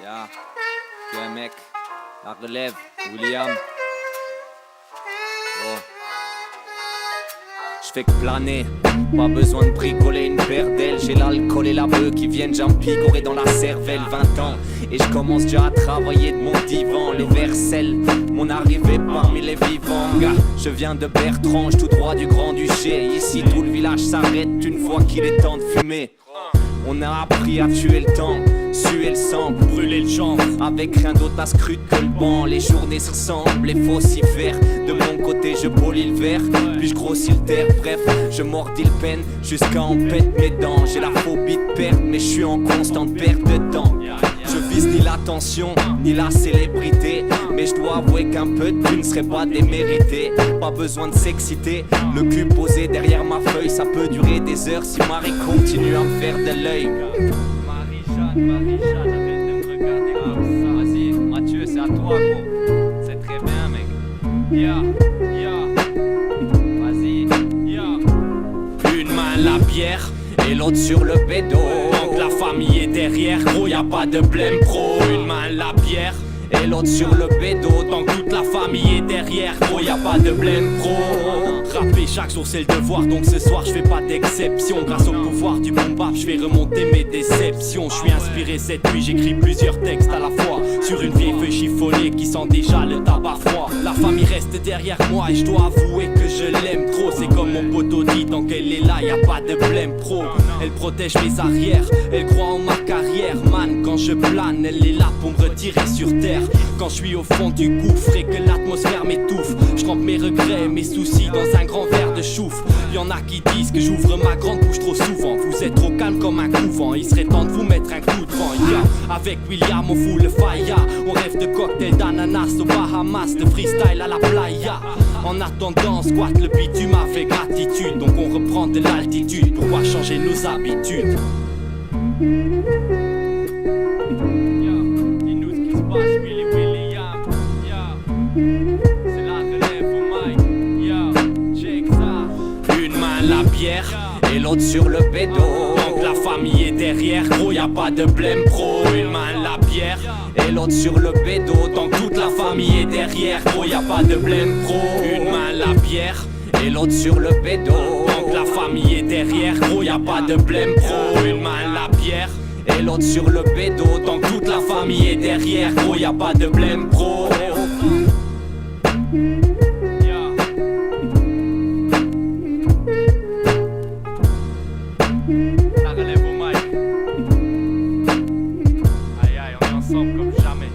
Ya, que mec, la relève, William. Oh. Je fais que planer, pas besoin de bricoler une paire d'ailes. J'ai l'alcool et la bœuf qui viennent, j'en picorer dans la cervelle. 20 ans, et je commence déjà à travailler de mon divan. Les vercelles, mon arrivée parmi les vivants. Gars, je viens de Bertrange, tout droit du Grand-Duché. Ici tout le village s'arrête une fois qu'il est temps de fumer. On a appris à tuer le temps, suer le sang, brûler le champ. Avec rien d'autre à scruter que le banc. Les journées se ressemblent, les faucifères. De mon côté je polis le verre, puis je grossis le terre. Bref, je mordis le peine jusqu'à en pète mes dents. J'ai la phobie de perdre, mais je suis en constante perte de temps. Je vise ni l'attention, ni la célébrité, mais je dois avouer qu'un peu de plus ne serait pas démérité. Pas besoin de s'exciter, le cul posé derrière ma feuille. Ça peut durer des heures si Marie continue à me faire de l'œil. Marie-Jeanne, arrête de me regarder comme ça. Vas-y, Mathieu, c'est à toi, gros. C'est très bien, mec. Ya, vas-y, ya. Une main la bière et l'autre sur le bédo. Tant que la famille est derrière, gros, y'a pas de blême pro. Une main la bière et l'autre sur le bédo. Tant que toute la famille est derrière, gros, y'a pas de blême pro. Rapper chaque jour c'est le devoir, donc ce soir je fais pas d'exception. Grâce au pouvoir du boom bap, je vais remonter mes déceptions. Je suis inspiré cette nuit, j'écris plusieurs textes à la fois sur une vieille feuille chiffonnée qui sent déjà le tabac froid. La famille reste derrière moi et je dois avouer que je l'aime trop. C'est comme mon poteau dit, tant qu'elle est là, y'a pas de blême pro. Elle protège mes arrières, elle croit en ma carrière. Man, quand je plane, elle est là pour me retirer sur terre. Quand je suis au fond du gouffre et que l'atmosphère m'étouffe, je trempe mes regrets, mes soucis dans un grand verre de chouffe. Y'en a qui disent que j'ouvre ma grande bouche trop souvent. Vous êtes trop calme comme un couvent, il serait temps de vous mettre un coup de vent. Yeah. Avec William on fout le faya, on rêve de cocktails d'ananas aux Bahamas, de freestyle à la playa. En attendant on squatte le bitume avec attitude, donc on reprend de l'altitude. Pourquoi changer nos habitudes? Dis-nous ce qui se passe, William. C'est la relève au mic. Check ça. Une main la bière et l'autre sur le bédo. Tant que la famille est derrière, gros, y'a pas de blême pro. Une main la bière et l'autre sur le bédo. Tant que toute la famille est derrière, gros, y'a pas de blême pro. Une main la bière et l'autre sur le bédo. Tant que la famille est derrière, gros, y'a pas de blême pro. Une main la bière et l'autre sur le bédo. Tant que toute la famille est derrière, gros, y'a pas de blême pro. La relève au mic. Aïe aïe, on est ensemble comme jamais.